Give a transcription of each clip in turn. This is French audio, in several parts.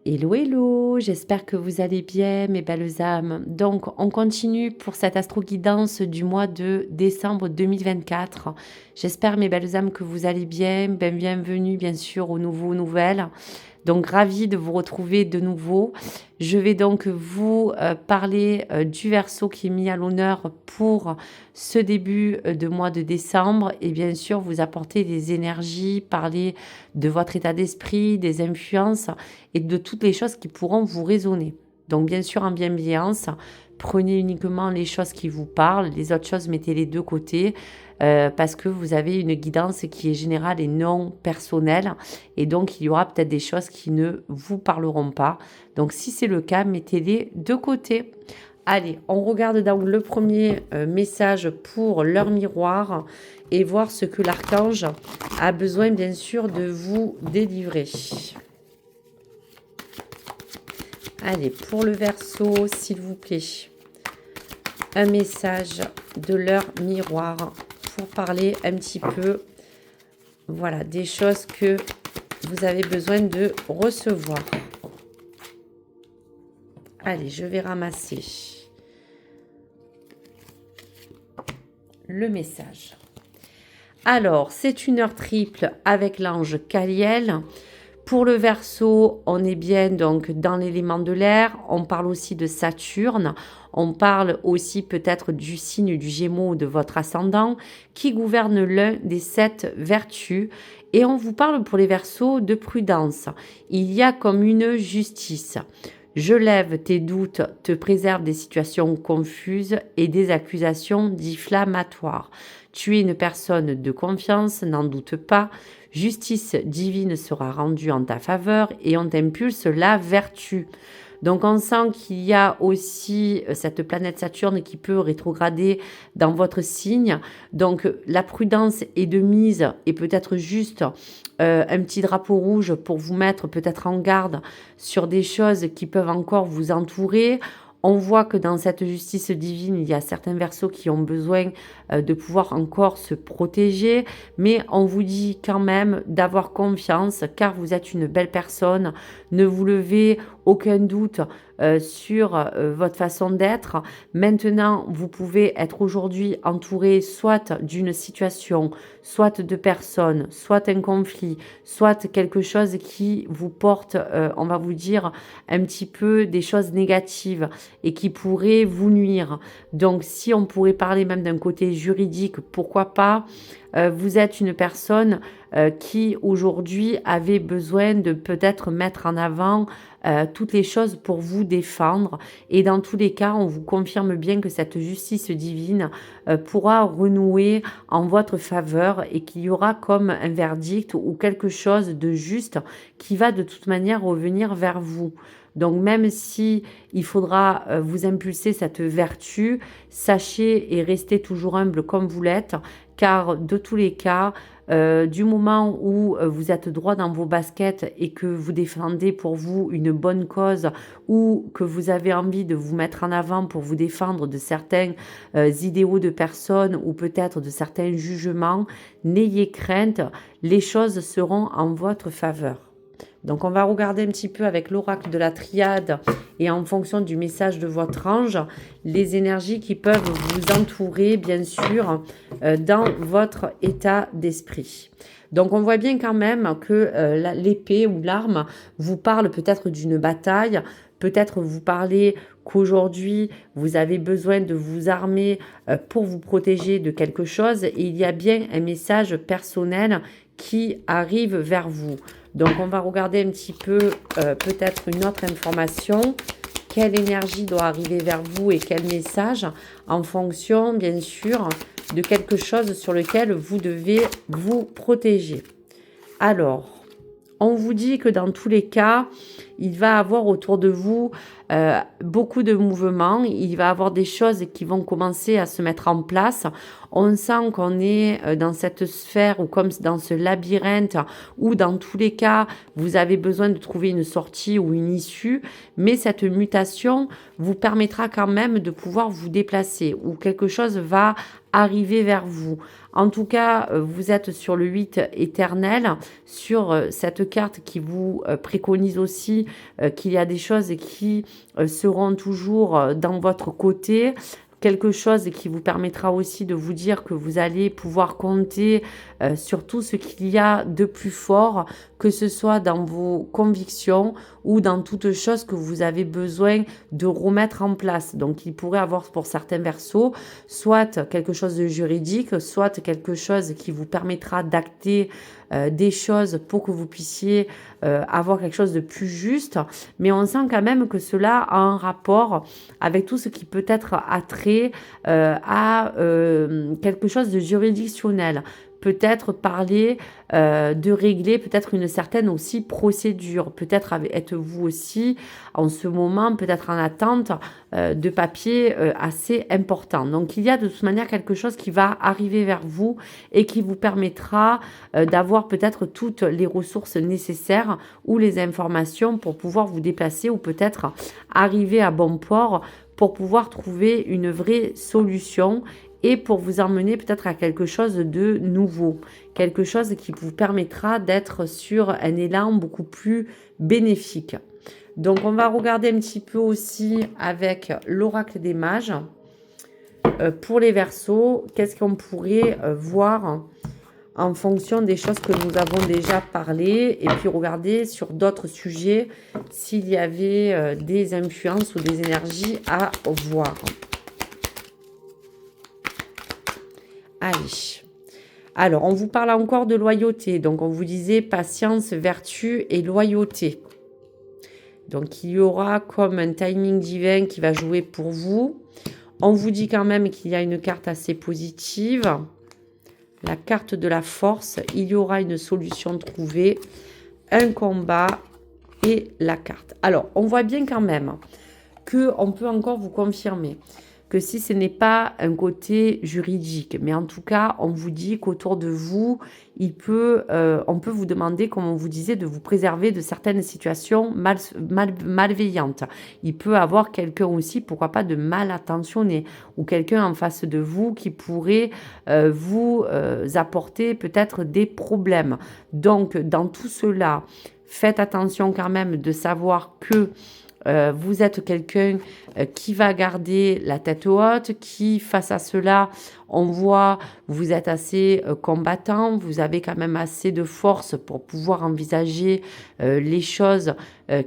Hello, hello, j'espère que vous allez bien, mes belles âmes. Donc, on continue pour cette astro-guidance du mois de décembre 2024. J'espère, mes belles âmes, que vous allez bien. Bienvenue, bien sûr, aux nouveaux nouvelles. Donc, ravie de vous retrouver de nouveau. Je vais donc vous parler du Verseau qui est mis à l'honneur pour ce début de mois de décembre et bien sûr vous apporter des énergies, parler de votre état d'esprit, des influences et de toutes les choses qui pourront vous résonner. Donc bien sûr en bienveillance, prenez uniquement les choses qui vous parlent, les autres choses mettez-les de côté parce que vous avez une guidance qui est générale et non personnelle et donc il y aura peut-être des choses qui ne vous parleront pas. Donc si c'est le cas, mettez-les de côté. Allez, on regarde donc le premier message pour leur miroir et voir ce que l'archange a besoin bien sûr de vous délivrer. Allez, pour le Verseau, s'il vous plaît, un message de leur miroir pour parler un petit peu, voilà, des choses que vous avez besoin de recevoir. Allez, je vais ramasser le message. Alors, c'est une heure triple avec l'ange Caliel. Pour le Verseau, on est bien donc dans l'élément de l'air. On parle aussi de Saturne. On parle aussi peut-être du signe du Gémeaux ou de votre ascendant qui gouverne l'un des 7 vertus. Et on vous parle pour les Verseaux de prudence. Il y a comme une justice. Je lève tes doutes, te préserve des situations confuses et des accusations diffamatoires. Tu es une personne de confiance, n'en doute pas. Justice divine sera rendue en ta faveur et on t'impulse la vertu. Donc on sent qu'il y a aussi cette planète Saturne qui peut rétrograder dans votre signe. Donc la prudence est de mise et peut-être juste un petit drapeau rouge pour vous mettre peut-être en garde sur des choses qui peuvent encore vous entourer. On voit que dans cette justice divine, il y a certains Verseaux qui ont besoin de pouvoir encore se protéger, mais on vous dit quand même d'avoir confiance car vous êtes une belle personne. Ne vous levez aucun doute sur votre façon d'être. Maintenant, vous pouvez être aujourd'hui entouré soit d'une situation, soit de personnes, soit un conflit, soit quelque chose qui vous porte, on va vous dire, un petit peu des choses négatives et qui pourrait vous nuire. Donc, si on pourrait parler même d'un côté juridique, pourquoi pas. Vous êtes une personne qui aujourd'hui avait besoin de peut-être mettre en avant toutes les choses pour vous défendre. Et dans tous les cas, on vous confirme bien que cette justice divine pourra renouer en votre faveur et qu'il y aura comme un verdict ou quelque chose de juste qui va de toute manière revenir vers vous. Donc même si il faudra vous impulser cette vertu, sachez et restez toujours humble comme vous l'êtes, car de tous les cas, du moment où vous êtes droit dans vos baskets et que vous défendez pour vous une bonne cause ou que vous avez envie de vous mettre en avant pour vous défendre de certains idéaux de personnes ou peut-être de certains jugements, n'ayez crainte, les choses seront en votre faveur. Donc on va regarder un petit peu avec l'oracle de la triade et en fonction du message de votre ange, les énergies qui peuvent vous entourer bien sûr dans votre état d'esprit. Donc on voit bien quand même que l'épée ou l'arme vous parle peut-être d'une bataille, peut-être vous parlez qu'aujourd'hui vous avez besoin de vous armer pour vous protéger de quelque chose et il y a bien un message personnel qui arrive vers vous. Donc on va regarder un petit peu peut-être une autre information. Quelle énergie doit arriver vers vous et quel message en fonction bien sûr de quelque chose sur lequel vous devez vous protéger. Alors, on vous dit que dans tous les cas, il va y avoir autour de vous beaucoup de mouvements, il va y avoir des choses qui vont commencer à se mettre en place. On sent qu'on est dans cette sphère ou comme dans ce labyrinthe où dans tous les cas, vous avez besoin de trouver une sortie ou une issue, mais cette mutation vous permettra quand même de pouvoir vous déplacer ou quelque chose va arriver vers vous. En tout cas, vous êtes sur le 8 éternel, sur cette carte qui vous préconise aussi qu'il y a des choses qui seront toujours dans votre côté, quelque chose qui vous permettra aussi de vous dire que vous allez pouvoir compter sur tout ce qu'il y a de plus fort, que ce soit dans vos convictions ou dans toute chose que vous avez besoin de remettre en place. Donc il pourrait avoir pour certains versos soit quelque chose de juridique, soit quelque chose qui vous permettra d'acter des choses pour que vous puissiez avoir quelque chose de plus juste, mais on sent quand même que cela a un rapport avec tout ce qui peut être attrait à quelque chose de juridictionnel. Peut-être parler de régler peut-être une certaine aussi procédure. Peut-être êtes-vous aussi en ce moment peut-être en attente de papiers assez importants. Donc il y a de toute manière quelque chose qui va arriver vers vous et qui vous permettra d'avoir peut-être toutes les ressources nécessaires ou les informations pour pouvoir vous déplacer ou peut-être arriver à bon port pour pouvoir trouver une vraie solution et pour vous emmener peut-être à quelque chose de nouveau, quelque chose qui vous permettra d'être sur un élan beaucoup plus bénéfique. Donc on va regarder un petit peu aussi avec l'oracle des mages. Pour les Verseaux, qu'est-ce qu'on pourrait voir en fonction des choses que nous avons déjà parlé, et puis regarder sur d'autres sujets s'il y avait des influences ou des énergies à voir. Allez. Alors, on vous parle encore de loyauté. Donc, on vous disait patience, vertu et loyauté. Donc, il y aura comme un timing divin qui va jouer pour vous. On vous dit quand même qu'il y a une carte assez positive. La carte de la force. Il y aura une solution trouvée. Un combat et la carte. Alors, on voit bien quand même qu'on peut encore vous confirmer que si ce n'est pas un côté juridique, mais en tout cas, on vous dit qu'autour de vous, on peut vous demander, comme on vous disait, de vous préserver de certaines situations malveillantes. Il peut avoir quelqu'un aussi, pourquoi pas, de mal intentionné, ou quelqu'un en face de vous qui pourrait vous apporter peut-être des problèmes. Donc, dans tout cela, faites attention quand même de savoir que vous êtes quelqu'un qui va garder la tête haute, qui face à cela, on voit, vous êtes assez combattant, vous avez quand même assez de force pour pouvoir envisager les choses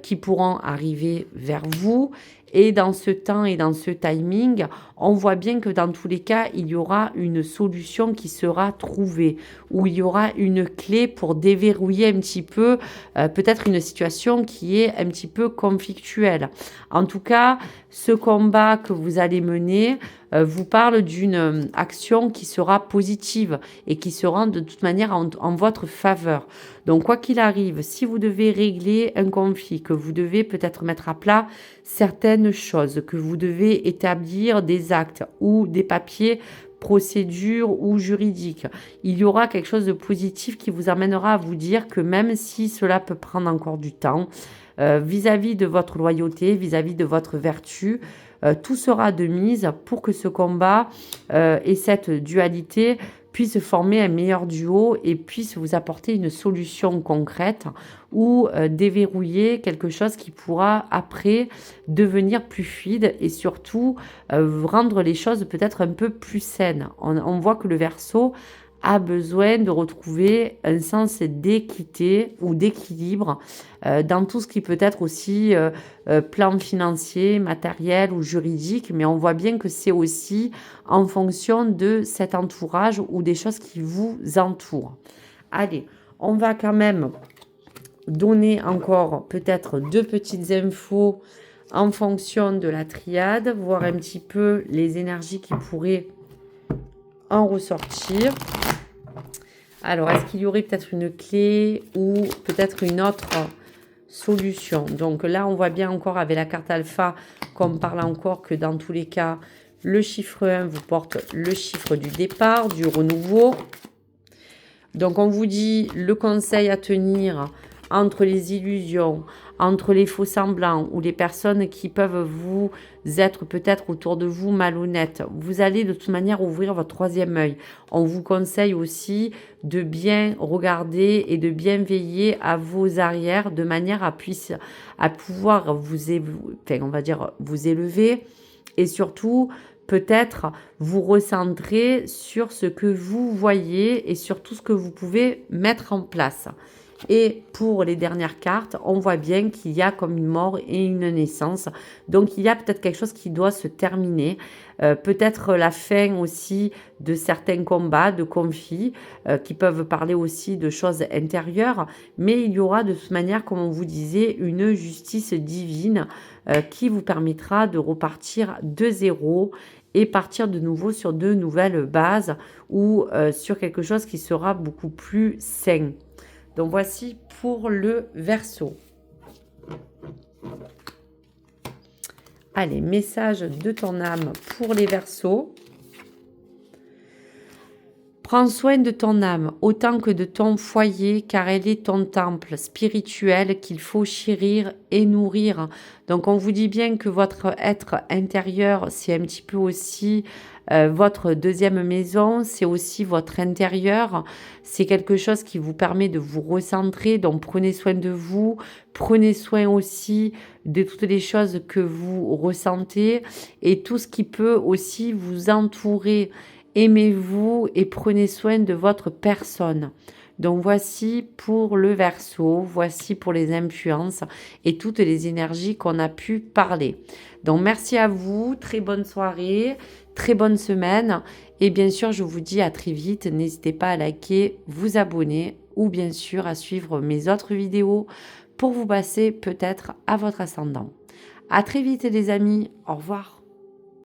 qui pourront arriver vers vous. Et dans ce temps et dans ce timing, on voit bien que dans tous les cas, il y aura une solution qui sera trouvée, où il y aura une clé pour déverrouiller un petit peu peut-être une situation qui est un petit peu conflictuelle. En tout cas, ce combat que vous allez mener vous parle d'une action qui sera positive et qui sera de toute manière en votre faveur. Donc, quoi qu'il arrive, si vous devez régler un conflit, que vous devez peut-être mettre à plat certaines choses, que vous devez établir des actes ou des papiers, procédures ou juridiques, il y aura quelque chose de positif qui vous amènera à vous dire que même si cela peut prendre encore du temps, vis-à-vis de votre loyauté, vis-à-vis de votre vertu, tout sera de mise pour que ce combat et cette dualité puissent former un meilleur duo et puissent vous apporter une solution concrète ou déverrouiller quelque chose qui pourra après devenir plus fluide et surtout rendre les choses peut-être un peu plus saines. On voit que le Verseau a besoin de retrouver un sens d'équité ou d'équilibre dans tout ce qui peut être aussi plan financier, matériel ou juridique, mais on voit bien que c'est aussi en fonction de cet entourage ou des choses qui vous entourent. Allez, on va quand même donner encore peut-être 2 petites infos en fonction de la triade, voir un petit peu les énergies qui pourraient en ressortir. Alors, est-ce qu'il y aurait peut-être une clé ou peut-être une autre solution? Donc là, on voit bien encore avec la carte alpha qu'on parle encore que dans tous les cas, le chiffre 1 vous porte le chiffre du départ, du renouveau. Donc, on vous dit le conseil à tenir entre les illusions, entre les faux semblants ou les personnes qui peuvent vous être peut-être autour de vous malhonnêtes, vous allez de toute manière ouvrir votre troisième œil. On vous conseille aussi de bien regarder et de bien veiller à vos arrières de manière à pouvoir on va dire, vous élever et surtout peut-être vous recentrer sur ce que vous voyez et sur tout ce que vous pouvez mettre en place. Et pour les dernières cartes, on voit bien qu'il y a comme une mort et une naissance. Donc, il y a peut-être quelque chose qui doit se terminer. Peut-être la fin aussi de certains combats, de conflits, qui peuvent parler aussi de choses intérieures. Mais il y aura de toute manière, comme on vous disait, une justice divine qui vous permettra de repartir de zéro et partir de nouveau sur de nouvelles bases ou sur quelque chose qui sera beaucoup plus sain. Donc voici pour le Verseau. Allez, message de ton âme pour les Verseaux. Prends soin de ton âme autant que de ton foyer, car elle est ton temple spirituel qu'il faut chérir et nourrir. Donc on vous dit bien que votre être intérieur, c'est un petit peu aussi votre deuxième maison, c'est aussi votre intérieur. C'est quelque chose qui vous permet de vous recentrer, donc prenez soin de vous, prenez soin aussi de toutes les choses que vous ressentez et tout ce qui peut aussi vous entourer. Aimez-vous et prenez soin de votre personne. Donc voici pour le Verseau, voici pour les influences et toutes les énergies qu'on a pu parler. Donc merci à vous, très bonne soirée, très bonne semaine et bien sûr je vous dis à très vite. N'hésitez pas à liker, vous abonner ou bien sûr à suivre mes autres vidéos pour vous passer peut-être à votre ascendant. À très vite les amis, au revoir.